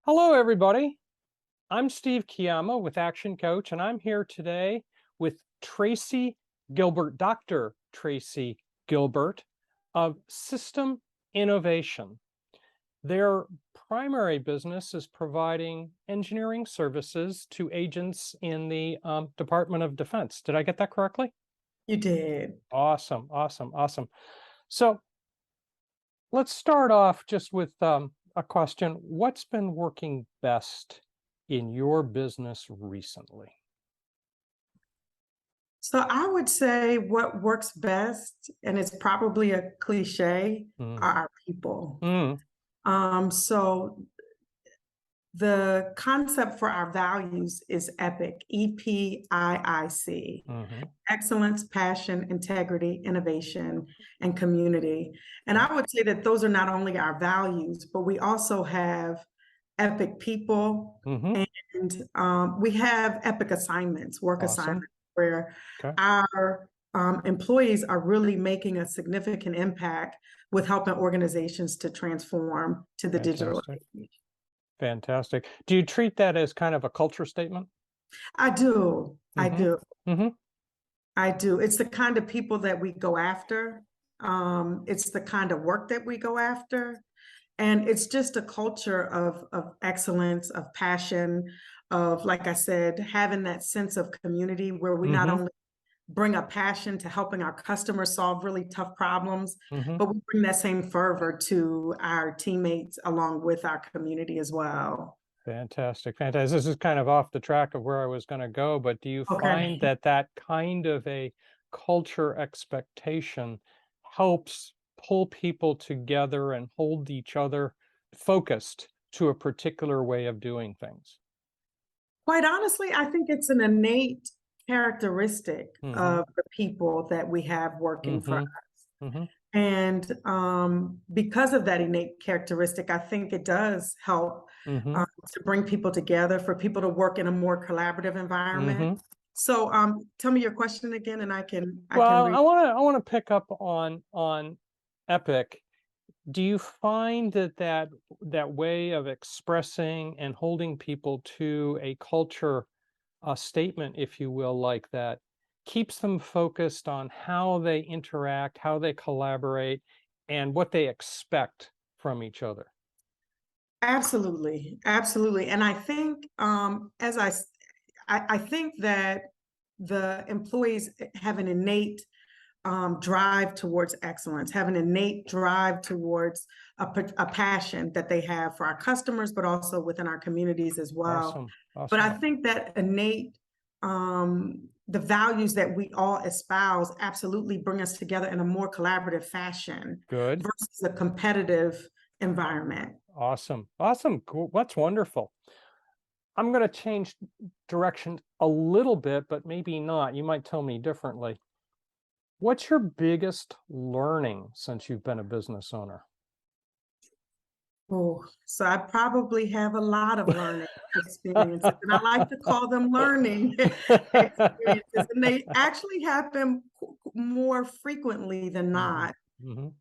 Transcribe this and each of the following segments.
Hello, everybody. I'm Steve Kiyama with Action Coach, and I'm here today with Tracee Gilbert, Dr. Tracee Gilbert of System Innovation. Their primary business is providing engineering services to agents in the Department of Defense. Did I get that correctly? You did. Awesome, awesome, awesome. So let's start off just with a question. What's been working best in your business recently? So I would say what works best, and it's probably a cliche, Mm. are our people. Mm. So the concept for our values is EPIC, EPIIC, Mhm. excellence, passion, integrity, innovation, and community. And Okay. I would say that those are not only our values, but we also have EPIC people, Mhm. and we have EPIC assignments, work Awesome. assignments, where Okay. our employees are really making a significant impact with helping organizations to transform to the digital Fantastic. age. Fantastic. Do you treat that as kind of a culture statement? I do. I Mhm. do. Mhm. I do. It's the kind of people that we go after. It's the kind of work that we go after. And it's just a culture of excellence, of passion, of, like I said, having that sense of community where we not Mhm. only bring a passion to helping our customers solve really tough problems, Mhm. but we bring that same fervor to our teammates along with our community as well. Fantastic. Fantastic. This is kind of off the track of where I was going to go, but do you find Okay. that that kind of a culture expectation helps pull people together and hold each other focused to a particular way of doing things? Quite honestly, I think it's an innate characteristic Mhm. of the people that we have working for us. Mhm. Mhm. And because of that innate characteristic, I think it does help Mhm. to bring people together, for people to work in a more collaborative environment. Mhm. So tell me your question again, and I can Well, read. I want to pick up on Epic. Do you find that that way of expressing and holding people to a culture, a statement, if you will, like that, keeps them focused on how they interact, how they collaborate, and what they expect from each other? Absolutely, absolutely. And I think I think that the employees have an innate drive towards excellence, have an innate drive towards a passion that they have for our customers, but also within our communities as well. Awesome. But I Awesome. think that the values that we all espouse absolutely bring us together in a more collaborative fashion Good. versus a competitive environment. Awesome. Awesome. Cool. That's wonderful. I'm going to change direction a little bit, but maybe not. You might tell me differently. What's your biggest learning since you've been a business owner? Oh, so I probably have a lot of learning experiences, and I like to call them learning experiences, and they actually happen more frequently than Mhm. not. Mhm.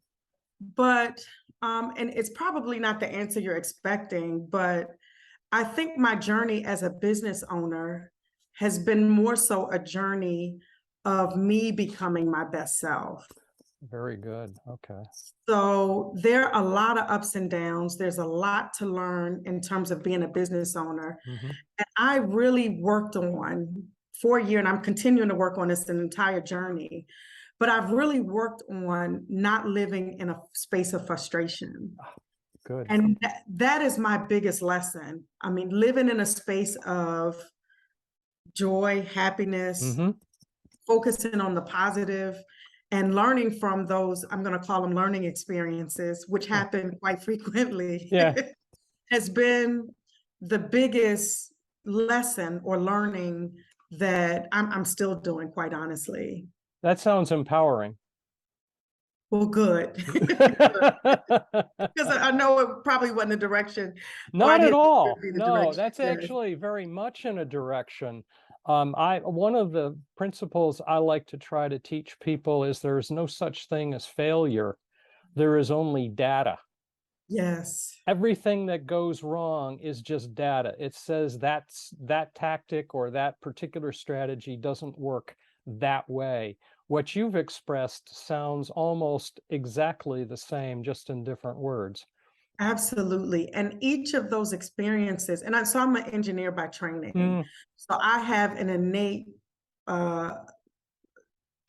But and it's probably not the answer you're expecting, but I think my journey as a business owner has been more so a journey of me becoming my best self. Very good. Okay. So there are a lot of ups and downs. There's a lot to learn in terms of being a business owner. Mhm. And I really worked on for a year, and I'm continuing to work on this an entire journey. But I've really worked on not living in a space of frustration. Ah, good. And that is my biggest lesson. I mean, living in a space of joy, happiness, Mhm. focusing on the positive, and learning from those, I'm going to call them learning experiences, which Yeah. happen quite frequently, Yeah. has been the biggest lesson or learning that I'm still doing, quite honestly. That sounds empowering. Well, good. Because I know it probably wasn't the direction, or I Not at didn't think it all. would be the No, direction. that's Yes. actually very much in a direction. I one of the principles I like to try to teach people is there is no such thing as failure. There is only data. Yes. Everything that goes wrong is just data. It says that tactic or that particular strategy doesn't work that way. What you've expressed sounds almost exactly the same, just in different words. Absolutely. And each of those experiences, so I'm an engineer by training. Mm, So I have an innate uh,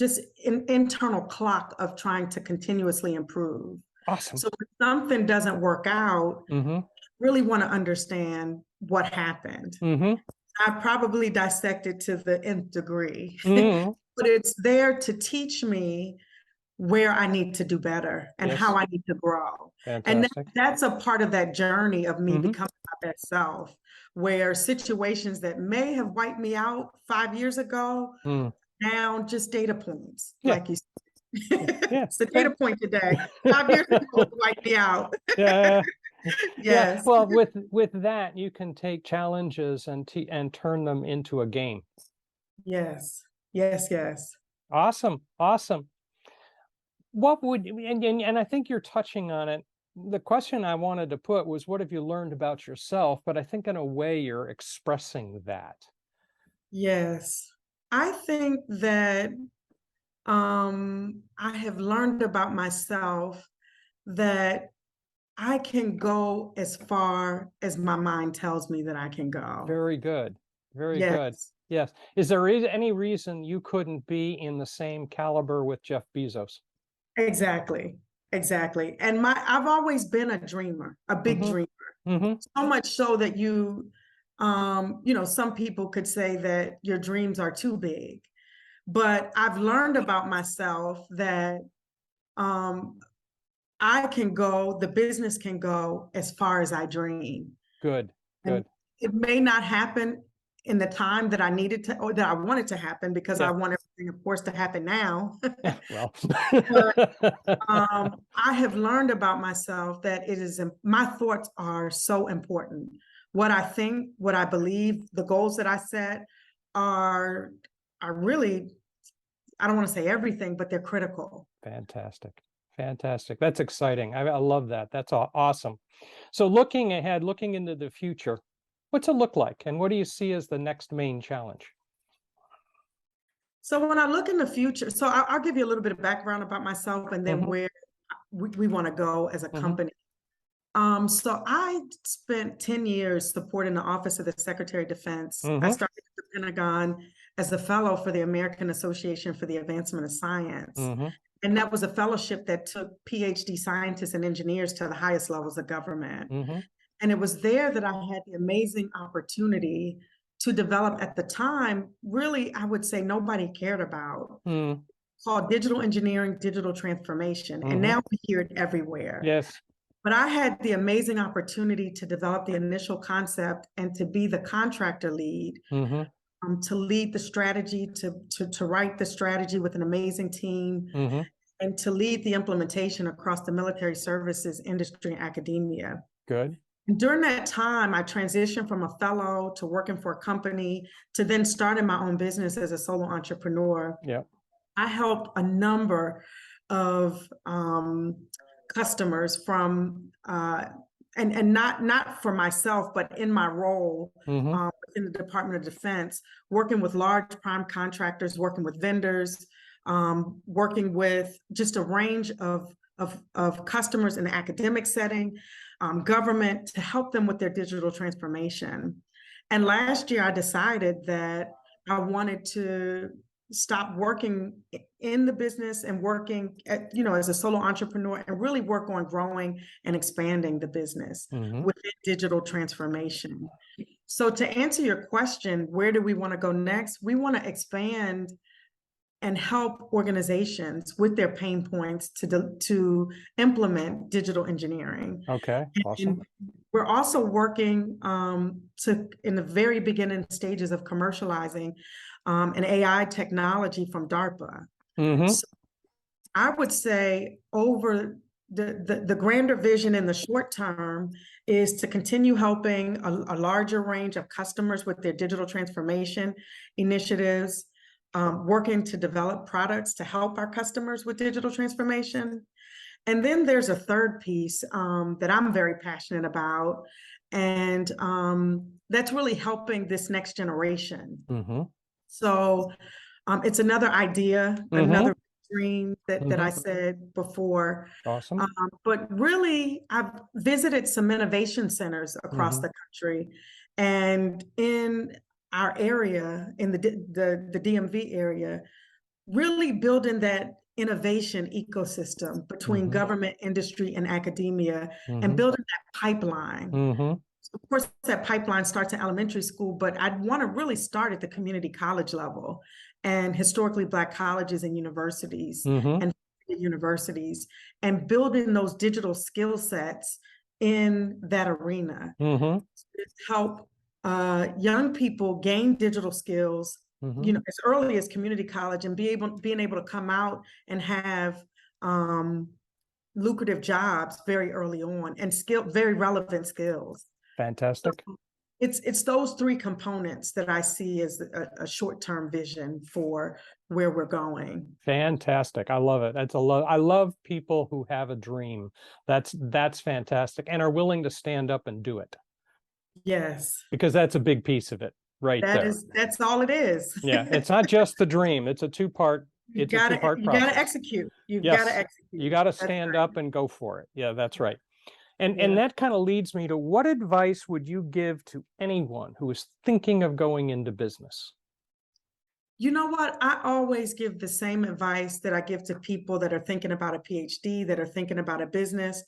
just internal clock of trying to continuously improve. awesome. So if something doesn't work out, Mm-hmm. really want to understand what happened. Mm-hmm. I probably dissected to the nth degree, Mm-hmm. but it's there to teach me where I need to do better and how Yes. I need to grow. And Fantastic. that's a part of that journey of me Mm-hmm. becoming my best self, where situations that may have wiped me out 5 years ago, Mm. now just data points, Yeah. like you said. Yeah. It's a data point today. 5 years ago, it wiped me out. Yeah. Yeah. Yes, Well, with that, you can take challenges and turn them into a game. yes, yes, yes. Awesome. Awesome. What would and I think you're touching on it. The question I wanted to put was, what have you learned about yourself? But I think in a way you're expressing that. Yes. I think that I have learned about myself that I can go as far as my mind tells me that I can go. Very good. Very good. Yes, Yes. Is there any reason you couldn't be in the same caliber with Jeff Bezos? exactly. Exactly. And I've always been a dreamer, a big Mm-hmm. dreamer. Mm-hmm. So much so that some people could say that your dreams are too big. But I've learned about myself that um, the business can go as far as I dream. Good. And Good. it may not happen in the time that I needed to, or that I wanted to happen, because I Yeah. want everything, of course, to happen now. Well. But I have learned about myself that my thoughts are so important. What I think, what I believe, the goals that I set are really, I don't want to say everything, but they're critical. Fantastic. Fantastic. That's exciting. I love that. That's awesome. So looking ahead, looking into the future, what's it look like? And what do you see as the next main challenge? So when I look in the future, so I'll give you a little bit of background about myself and then Mm-hmm. where we want to go as a Mm-hmm. company. So I spent 10 years supporting the Office of the Secretary of Defense. I Mm-hmm. started at the Pentagon as a fellow for the American Association for the Advancement of Science. Mm-hmm. And that was a fellowship that took PhD scientists and engineers to the highest levels of government. Mm-hmm. And it was there that I had the amazing opportunity to develop, at the time, really, I would say nobody cared about, Mm-hmm. called digital engineering, digital transformation. And Mm-hmm. now we hear it everywhere. Yes. But I had the amazing opportunity to develop the initial concept and to be the contractor lead, Mm-hmm. to lead the strategy, to write the strategy with an amazing team, Mm-hmm. and to lead the implementation across the military services, industry, and academia. Good. And during that time, I transitioned from a fellow to working for a company to then starting my own business as a solo entrepreneur. Yeah. I helped a number of customers from and not for myself, but in my role Mm-hmm. in the Department of Defense, working with large prime contractors, working with vendors, working with just a range of customers in the academic setting, government, to help them with their digital transformation. And last year, I decided that I wanted to stop working in the business and working as a solo entrepreneur, and really work on growing and expanding the business Mm-hmm. within digital transformation. So to answer your question, where do we want to go next? We want to expand and help organizations with their pain points to implement digital engineering. Okay. Awesome. And we're also working in the very beginning stages of commercializing an AI technology from DARPA. Mm-hmm. So I would say over the grander vision in the short term is to continue helping a larger range of customers with their digital transformation initiatives, working to develop products to help our customers with digital transformation. And then there's a third piece that I'm very passionate about, and that's really helping this next generation. Mm-hmm. So it's another idea, Mm-hmm. another dream that I Mm-hmm. said before. Awesome. But really, I've visited some innovation centers across Mm-hmm. the country, and in our area, in the DMV area, really building that innovation ecosystem between Mm-hmm. government, industry, and academia, and Mm-hmm. building that pipeline. Mm-hmm. Of course, that pipeline starts in elementary school, but I'd want to really start at the community college level and historically Black colleges and universities Mm-hmm. and universities, and building those digital skill sets in that arena Mm-hmm. to help young people gain digital skills, Mm-hmm. as early as community college, and being able to come out and have lucrative jobs very early on, and very relevant skills. Fantastic. It's those three components that I see as a short-term vision for where we're going. Fantastic. I love it. I love people who have a dream. That's fantastic and are willing to stand up and do it, Yes, because that's a big piece of it right there. that's all it is. Yeah, it's not just the dream. It's a two-part You gotta process. execute. You've got to Yes. You execute. got to That's stand right. up and go for it. Yeah, that's right. And Yeah. that kind of leads me to, what advice would you give to anyone who is thinking of going into business? You know what? I always give the same advice that I give to people that are thinking about a PhD, that are thinking about a business.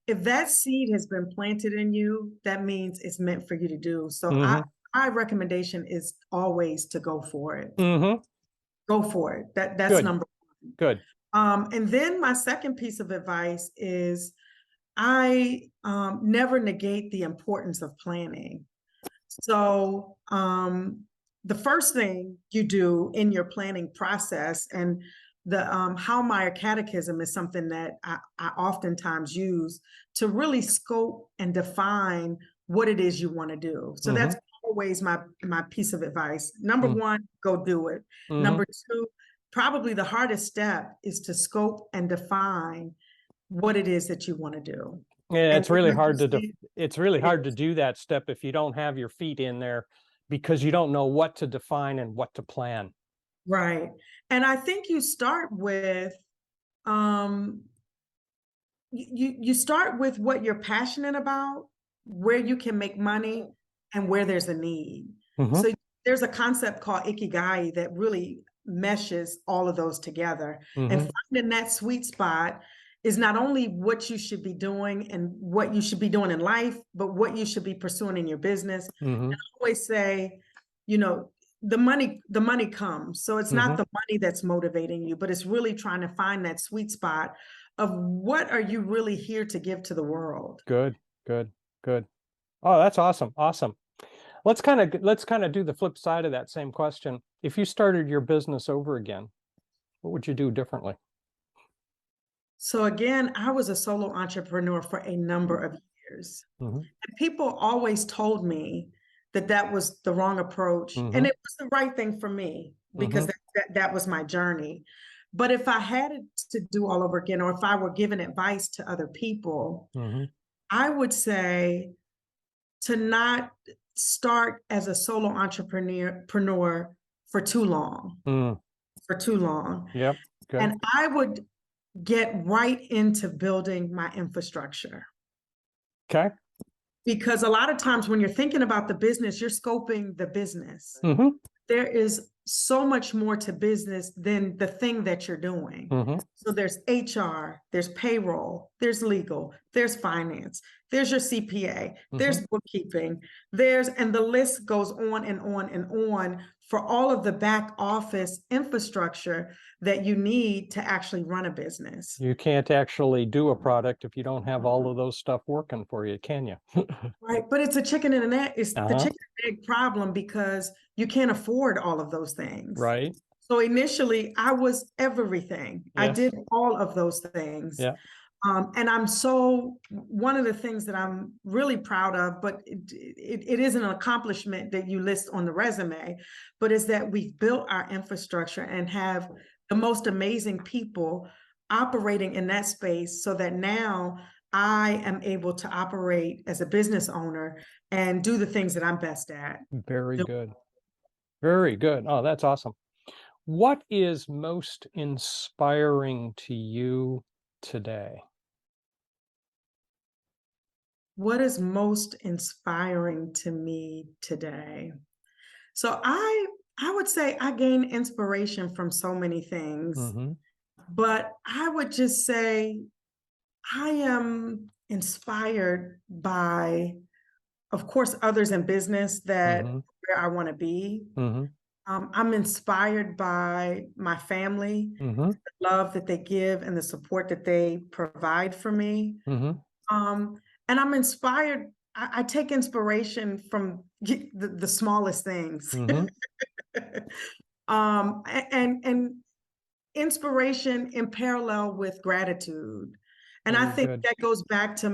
If that seed has been planted in you, that means it's meant for you to do. So Mm-hmm. my recommendation is always to go for it. Mm-hmm. Go for it. That's Good. number Good. one. And then my second piece of advice is I never negate the importance of planning. So the first thing you do in your planning process, and the How Catechism is something that I oftentimes use to really scope and define what it is you want to do. So Mm-hmm. that's always my piece of advice. Number one, go do it. Mm-hmm. Number two, probably the hardest step is to scope and define what it is that you want to do. Yeah, And it's really it hard to is. do that step if you don't have your feet in there, because you don't know what to define and what to plan. Right. And I think you start with um you start with what you're passionate about, where you can make money, and where there's a need. Mm-hmm. So there's a concept called ikigai that really meshes all of those together. And Mm-hmm. finding that sweet spot is not only what you should be doing and what you should be doing in life, but what you should be pursuing in your business. Mm-hmm. And I always say, you know, the money comes. So it's Mm-hmm. not the money that's motivating you, but it's really trying to find that sweet spot of what are you really here to give to the world. Good, good, good. Oh, that's awesome. Awesome. Let's kind of do the flip side of that same question. If you started your business over again, what would you do differently? So again, I was a solo entrepreneur for a number of years. Mm-hmm. And people always told me that that was the wrong approach. Mm-hmm. And it was the right thing for me because Mm-hmm. that was my journey. But if I had it to do all over again, or if I were given advice to other people, Mm-hmm. I would say to not start as a solo entrepreneur for too long, Mm. for too long. Yep. Good. And I would get right into building my infrastructure. Okay. Because a lot of times when you're thinking about the business, you're scoping the business. Mm-hmm. There is so much more to business than the thing that you're doing. Mm-hmm. So there's HR, there's payroll, there's legal, there's finance, there's your CPA, there's bookkeeping, and the list goes on and on and on for all of the back office infrastructure that you need to actually run a business. You can't actually do a product if you don't have all of those stuff working for you, can you? Right, but it's a chicken and an egg. It's the chicken and egg problem because you can't afford all of those things. Right. So initially, I was everything. I Yes. did all of those things. Yeah. And one of the things that I'm really proud of, but it isn't an accomplishment that you list on the resume, but is that we've built our infrastructure and have the most amazing people operating in that space so that now I am able to operate as a business owner and do the things that I'm best at. Very Do- good. Very good. Oh, that's awesome. What is most inspiring to you today? What is most inspiring to me today? So I would say I gain inspiration from so many things, Mm-hmm. but I would just say I am inspired by, of course, others in business that Mm-hmm. where I want to be. Mm-hmm. I'm inspired by my family, Mm-hmm. the love that they give and the support that they provide for me. Mm-hmm. And I'm inspired. I take inspiration from the smallest things. Mm-hmm. And inspiration in parallel with gratitude. And I Very think good. that goes back to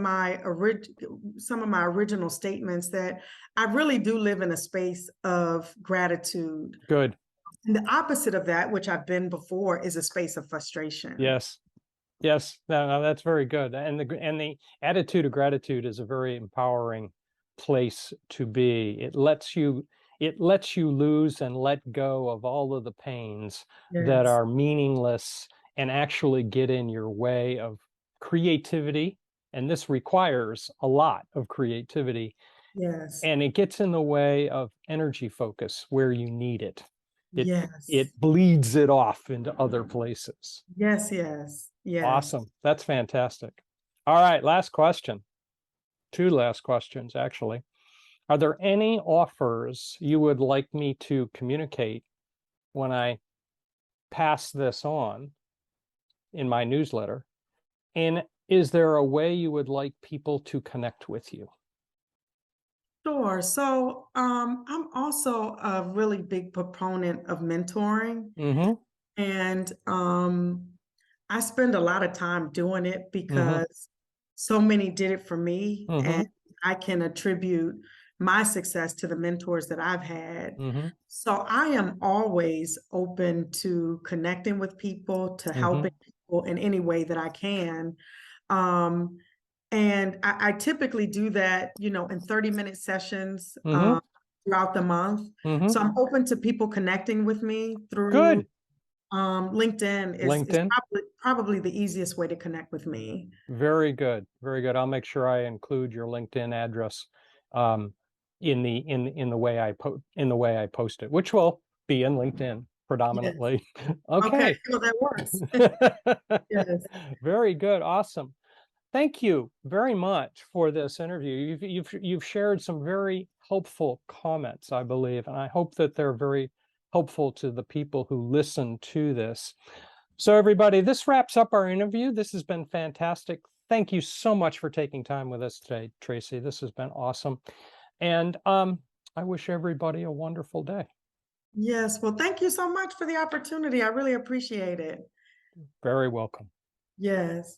some of my original statements that I really do live in a space of gratitude. Good. And the opposite of that, which I've been before, is a space of frustration. Yes. Yes. No, that's very good. And the attitude of gratitude is a very empowering place to be. It lets you lose and let go of all of the pains that Yes, are meaningless and actually get in your way of creativity. And this requires a lot of creativity, yes, and it gets in the way of energy focus where you need it. It yes, it bleeds it off into other places. yes, yes, yes. Awesome. That's fantastic. All right, last question. Two last questions, actually. Are there any offers you would like me to communicate when I pass this on in my newsletter? And is there a way you would like people to connect with you? Sure. So I'm also a really big proponent of mentoring. Mm-hmm. And I spend a lot of time doing it Mm-hmm. because so many did it for me. Mm-hmm. And I can attribute my success to the mentors that I've had. Mm-hmm. So I am always open to connecting with people, to Mm-hmm. helping people in any way that I can. Um, and I typically do that, in 30-minute sessions Mm-hmm. throughout the month. Mm-hmm. So I'm open to people connecting with me through Good. LinkedIn is LinkedIn. probably the easiest way to connect with me. Very good. Very good. I'll make sure I include your LinkedIn address um, in the way I post it, which will be in LinkedIn Yes. predominantly. Okay. Okay. Well, that works. Yes. Very good. Awesome. Thank you very much for this interview. You've shared some very helpful comments, I believe, and I hope that they're very helpful to the people who listen to this. So everybody, this wraps up our interview. This has been fantastic. Thank you so much for taking time with us today, Tracee. This has been awesome. And I wish everybody a wonderful day. Yes. Well, thank you so much for the opportunity. I really appreciate it. Very welcome. Yes.